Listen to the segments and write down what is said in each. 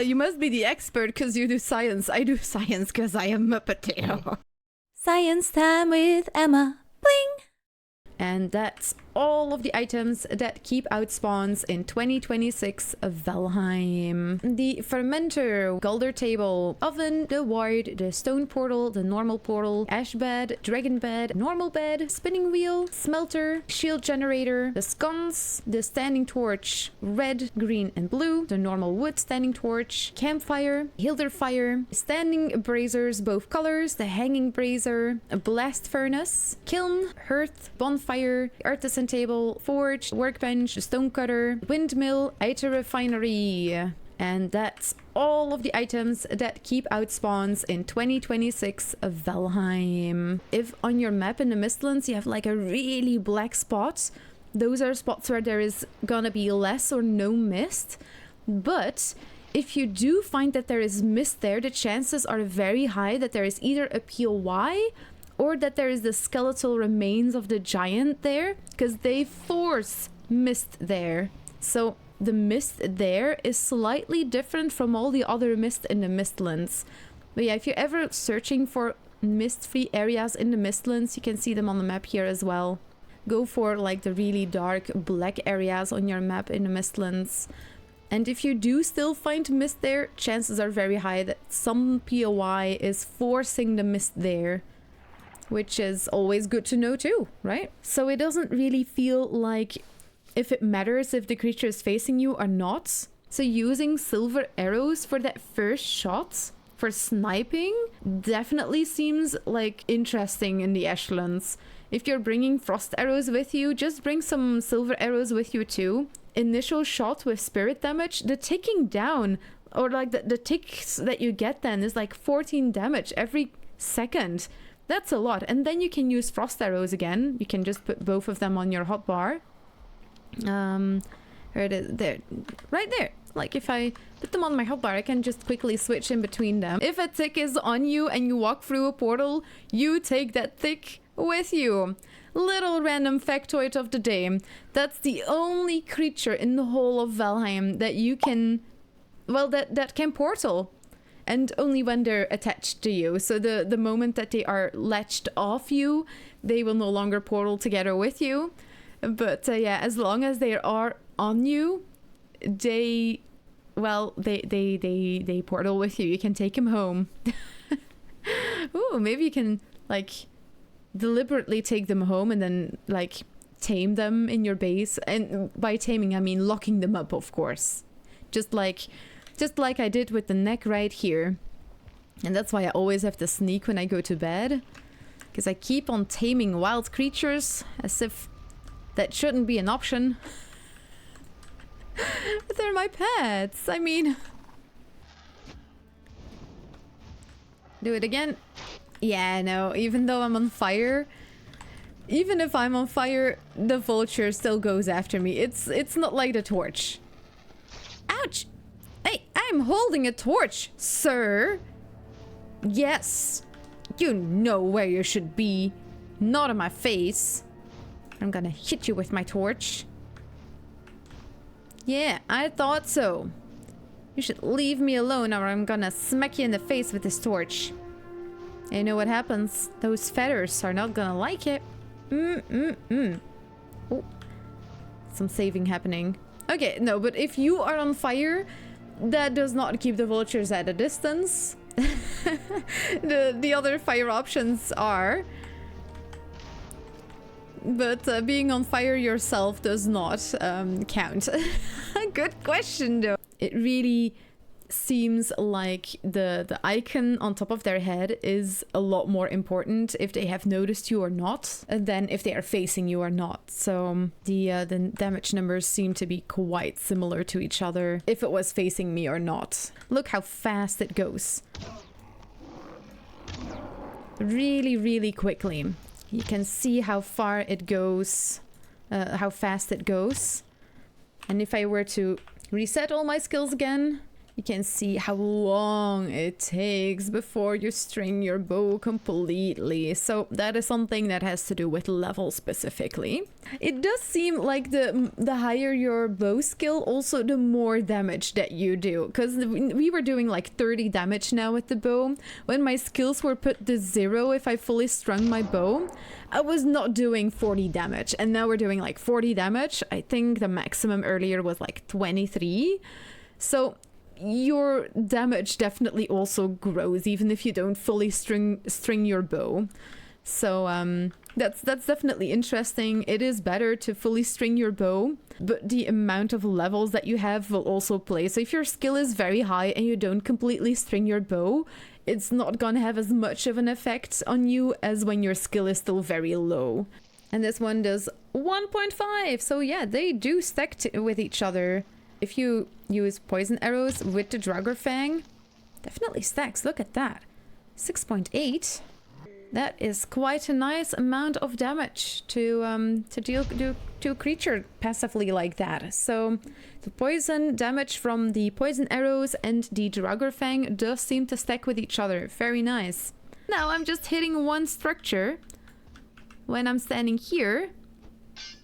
You must be the expert because you do science. I do science because I am a potato. Science time with Emma. Bling! And that's all of the items that keep out spawns in 2026 Valheim. The fermenter, Gulder table, oven, the ward, the stone portal, the normal portal, ash bed, dragon bed, normal bed, spinning wheel, smelter, shield generator, the sconce, the standing torch, red, green and blue, the normal wood standing torch, campfire, hilder fire, standing braziers both colors, the hanging brazier, a blast furnace, kiln, hearth, bonfire, artisan table, forge, workbench, stone cutter, windmill, item refinery. And that's all of the items that keep out spawns in 2026 Valheim. If on your map in the Mistlands you have like a really black spot, those are spots where there is gonna be less or no mist. But if you do find that there is mist there, the chances are very high that there is either a POI or that there is the skeletal remains of the giant there, because they force mist there. So the mist there is slightly different from all the other mist in the Mistlands. But yeah, if you're ever searching for mist-free areas in the Mistlands, you can see them on the map here as well. Go for like the really dark black areas on your map in the Mistlands. And if you do still find mist there, chances are very high that some POI is forcing the mist there. Which is always good to know too, right? So it doesn't really feel like if it matters if the creature is facing you or not. So using silver arrows for that first shot for sniping definitely seems like interesting in the Ashlands. If you're bringing frost arrows with you, just bring some silver arrows with you too. Initial shot with spirit damage, the ticking down, or like the ticks that you get then is like 14 damage every second. That's a lot. And then you can use frost arrows again. You can just put both of them on your hotbar. There it is. There. Right there. Like if I put them on my hotbar, I can just quickly switch in between them. If a tick is on you and you walk through a portal, you take that tick with you. Little random factoid of the day. That's the only creature in the whole of Valheim that you can... Well, that can portal. And only when they're attached to you. So the moment that they are latched off you, they will no longer portal together with you. But yeah, as long as they are on you, they portal with you. You can take them home. Ooh, maybe you can like deliberately take them home and then like tame them in your base. And by taming, I mean locking them up, of course. Just like I did with the neck right here. And that's why I always have to sneak when I go to bed. Because I keep on taming wild creatures as if that shouldn't be an option. But they're my pets. I mean... Do it again. Yeah, no, even though I'm on fire... Even if I'm on fire, the vulture still goes after me. It's not like the torch. Ouch! Hey, I'm holding a torch, sir. Yes. You know where you should be. Not in my face. I'm gonna hit you with my torch. Yeah, I thought so. You should leave me alone or I'm gonna smack you in the face with this torch. And you know what happens? Those feathers are not gonna like it. Oh. Some saving happening. Okay, no, but if you are on fire... That does not keep the vultures at a distance. The other fire options are. But being on fire yourself does not count. Good question though. It really seems like the icon on top of their head is a lot more important if they have noticed you or not than if they are facing you or not. So the damage numbers seem to be quite similar to each other if it was facing me or not. Look how fast it goes. Really, really quickly. You can see how far it goes, how fast it goes. And if I were to reset all my skills again, You can see how long it takes before you string your bow completely. So that is something that has to do with level specifically. It does seem like the higher your bow skill, also the more damage that you do. Because we were doing like 30 damage now with the bow. When my skills were put to 0, if I fully strung my bow, I was not doing 40 damage. And now we're doing like 40 damage. I think the maximum earlier was like 23. So your damage definitely also grows even if you don't fully string your bow. So that's definitely interesting. It is better to fully string your bow, but the amount of levels that you have will also play. So if your skill is very high and you don't completely string your bow, it's not gonna have as much of an effect on you as when your skill is still very low. And this one does 1.5, so yeah, they do stack with each other. If you use poison arrows with the Draugr Fang, definitely stacks. Look at that. 6.8. That is quite a nice amount of damage to deal to a creature passively like that. So the poison damage from the poison arrows and the Draugr Fang does seem to stack with each other. Very nice. Now I'm just hitting one structure. When I'm standing here,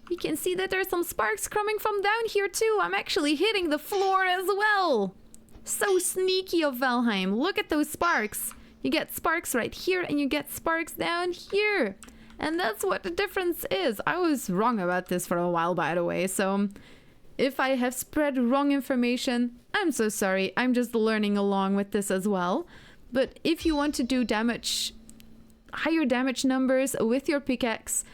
you can see that there's some sparks coming from down here too. I'm actually hitting the floor as well. So sneaky of Valheim. Look at those sparks. You get sparks right here and you get sparks down here. And that's what the difference is. I was wrong about this for a while, by the way. So if I have spread wrong information, I'm so sorry. I'm just learning along with this as well. But if you want to do damage, higher damage numbers with your pickaxe,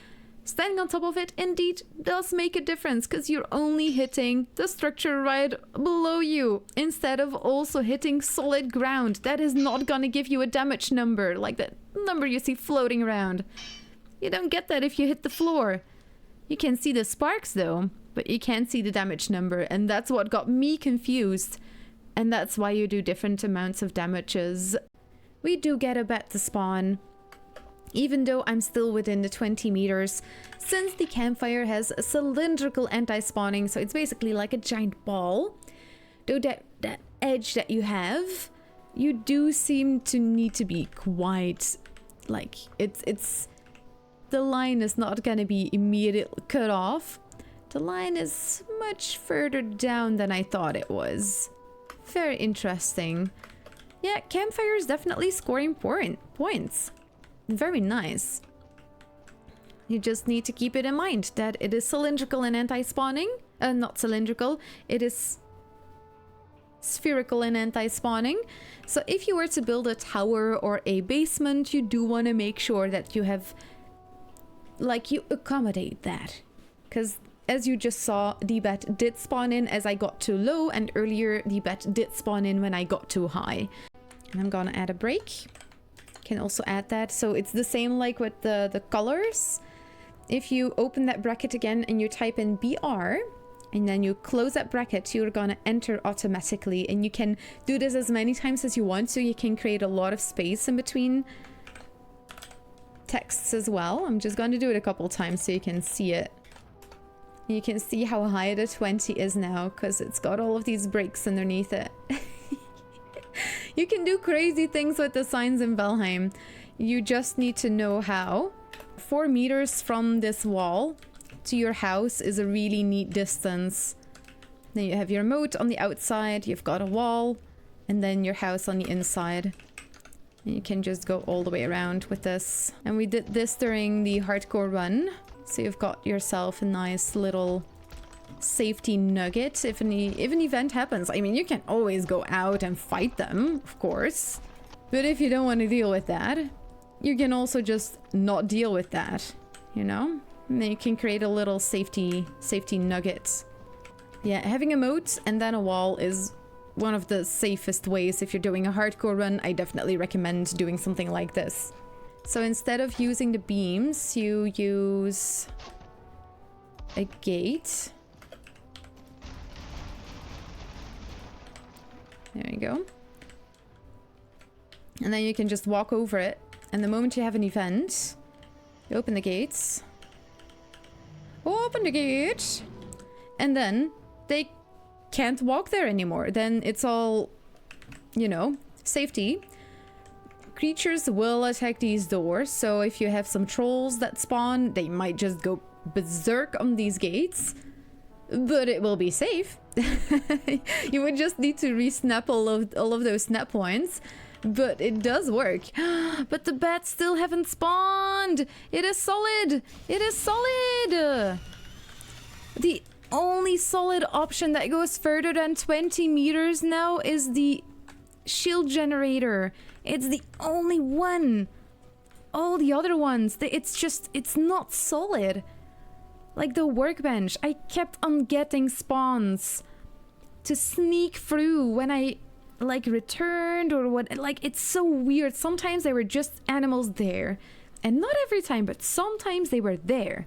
standing on top of it indeed does make a difference, because you're only hitting the structure right below you instead of also hitting solid ground. That is not gonna give you a damage number like that number you see floating around. You don't get that if you hit the floor. You can see the sparks though, but you can't see the damage number, and that's what got me confused. And that's why you do different amounts of damages. We do get a bet to spawn, even though I'm still within the 20 meters, since the campfire has a cylindrical anti-spawning, so it's basically like a giant ball. Though that edge that you have, you do seem to need to be quite, like, it's the line is not gonna be immediately cut off. The line is much further down than I thought it was. Very interesting. Yeah, campfire is definitely scoring points. Very nice. You just need to keep it in mind that it is cylindrical and anti-spawning. Not cylindrical, it is spherical and anti-spawning. So if you were to build a tower or a basement, you do want to make sure that you have, like, you accommodate that. Because as you just saw, the bet did spawn in as I got too low, and earlier the bet did spawn in when I got too high. And I'm gonna add a break. Can also add that, so it's the same like with the colors. If you open that bracket again and you type in BR and then you close that bracket, you're gonna enter automatically, and you can do this as many times as you want, so you can create a lot of space in between texts as well. I'm just going to do it a couple times so you can see it. You can see how high the 20 is now because it's got all of these breaks underneath it. You can do crazy things with the signs in Valheim. You just need to know how. 4 meters from this wall to your house is a really neat distance. Then you have your moat on the outside, you've got a wall, and then your house on the inside. And you can just go all the way around with this. And we did this during the hardcore run. So you've got yourself a nice little safety nugget if an event happens. I mean, you can always go out and fight them, of course. But if you don't want to deal with that, you can also just not deal with that, you know? And then you can create a little safety nugget. Yeah, having a moat and then a wall is one of the safest ways. If you're doing a hardcore run, I definitely recommend doing something like this. So instead of using the beams, you use a gate. There you go. And then you can just walk over it. And the moment you have an event, you open the gates. Open the gate! And then they can't walk there anymore. Then it's all you know, safety. Creatures will attack these doors, so if you have some trolls that spawn, they might just go berserk on these gates. But it will be safe. You would just need to re-snap all of those snap points. But it does work. But the bats still haven't spawned. It is solid. It is solid. The only solid option that goes further than 20 meters now is the shield generator. It's the only one. All the other ones, it's not solid. Like the workbench, I kept on getting spawns to sneak through when I like returned or what. Like, it's so weird. Sometimes there were just animals there, and not every time, but sometimes they were there.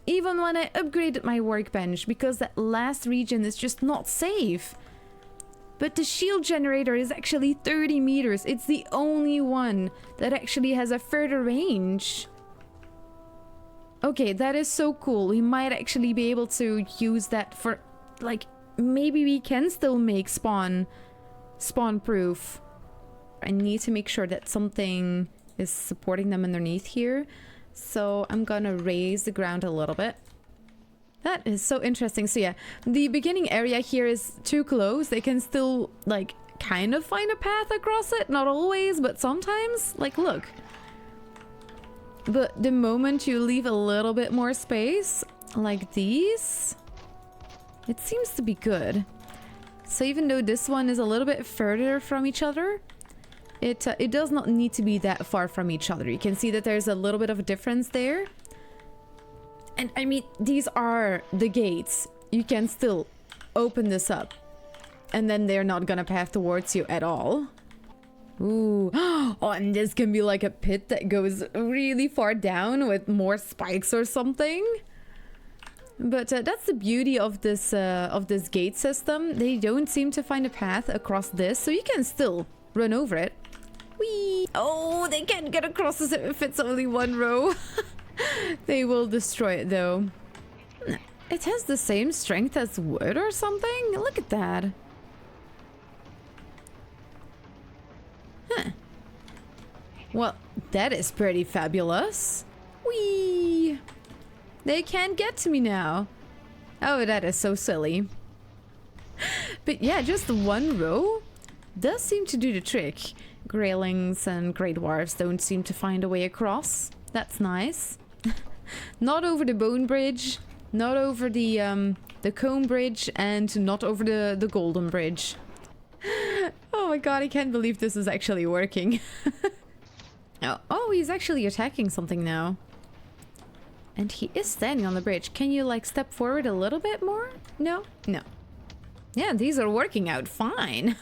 Even when I upgraded my workbench, because that last region is just not safe. But the shield generator is actually 30 meters. It's the only one that actually has a further range. Okay, that is so cool. We might actually be able to use that for, like, maybe we can still make spawn proof. I need to make sure that something is supporting them underneath here. So I'm gonna raise the ground a little bit. That is so interesting. So yeah, the beginning area here is too close. They can still, like, kind of find a path across it. Not always, but sometimes. Like, look. But the moment you leave a little bit more space, like these, it seems to be good. So even though this one is a little bit further from each other, it does not need to be that far from each other. You can see that there's a little bit of a difference there. And I mean, these are the gates. You can still open this up, and then they're not gonna path towards you at all. Ooh. Oh, and this can be like a pit that goes really far down with more spikes or something. But that's the beauty of this gate system. They don't seem to find a path across this, so you can still run over it. Whee! Oh, they can't get across this if it's only one row. They will destroy it though. It has the same strength as wood or something. Look at that. Huh. Well, that is pretty fabulous. Whee! They can't get to me now. Oh, that is so silly. But yeah, just one row does seem to do the trick. Graylings and Grey Dwarfs don't seem to find a way across. That's nice. Not over the bone bridge, not over the comb bridge, and not over the golden bridge. Oh my god, I can't believe this is actually working. Oh, he's actually attacking something now. And he is standing on the bridge. Can you, like, step forward a little bit more? No? No. Yeah, these are working out fine.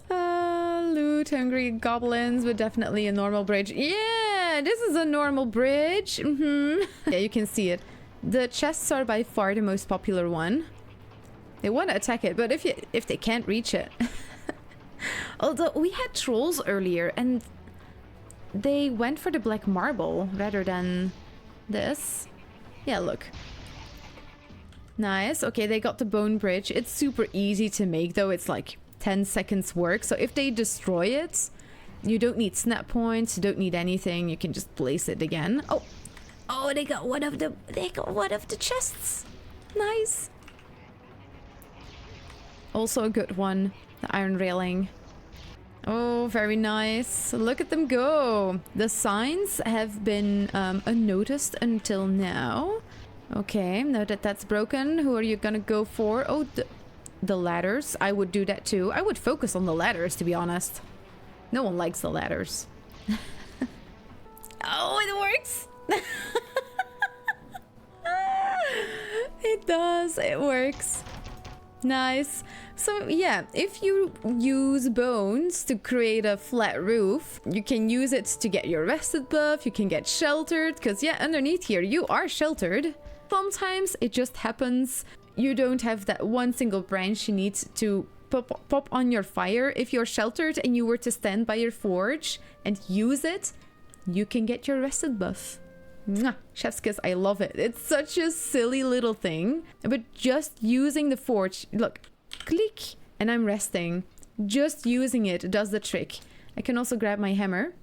Loot hungry goblins, but definitely a normal bridge. Yeah, this is a normal bridge. Yeah, you can see it. The chests are by far the most popular one. They want to attack it, but if they can't reach it. Although we had trolls earlier and they went for the black marble rather than this. Yeah, look. Nice. Okay, they got the bone bridge. It's super easy to make though. It's like 10 seconds work. So if they destroy it, you don't need snap points, you don't need anything. You can just place it again. Oh, they got one of the chests. Nice. Also a good one, the iron railing. Oh, very nice. Look at them go. The signs have been unnoticed until now. Okay, now that that's broken, who are you gonna go for? Oh, the ladders. I would do that too. I would focus on the ladders, to be honest. No one likes the ladders. Oh, it works! It does. It works. Nice. So yeah, if you use bones to create a flat roof, you can use it to get your rested buff, you can get sheltered, because yeah, underneath here you are sheltered. Sometimes it just happens you don't have that one single branch you need to pop on your fire. If you're sheltered and you were to stand by your forge and use it, you can get your rested buff. Mwah. Chef's kiss, I love it. It's such a silly little thing, but just using the forge, look, click, and I'm resting, just using it does the trick. I can also grab my hammer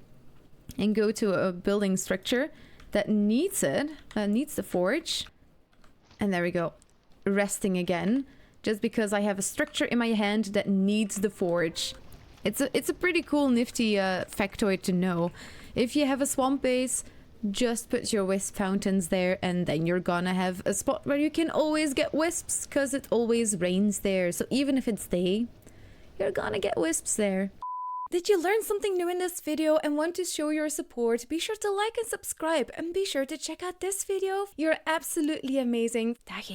and go to a building structure that needs it, needs the forge. And there we go. Resting again, just because I have a structure in my hand that needs the forge. It's a pretty cool, nifty factoid to know. If you have a swamp base, just put your wisp fountains there, and then you're gonna have a spot where you can always get wisps, because it always rains there. So even if it's day, you're gonna get wisps there. Did you learn something new in this video and want to show your support? Be sure to like and subscribe, and be sure to check out this video. You're absolutely amazing. Dag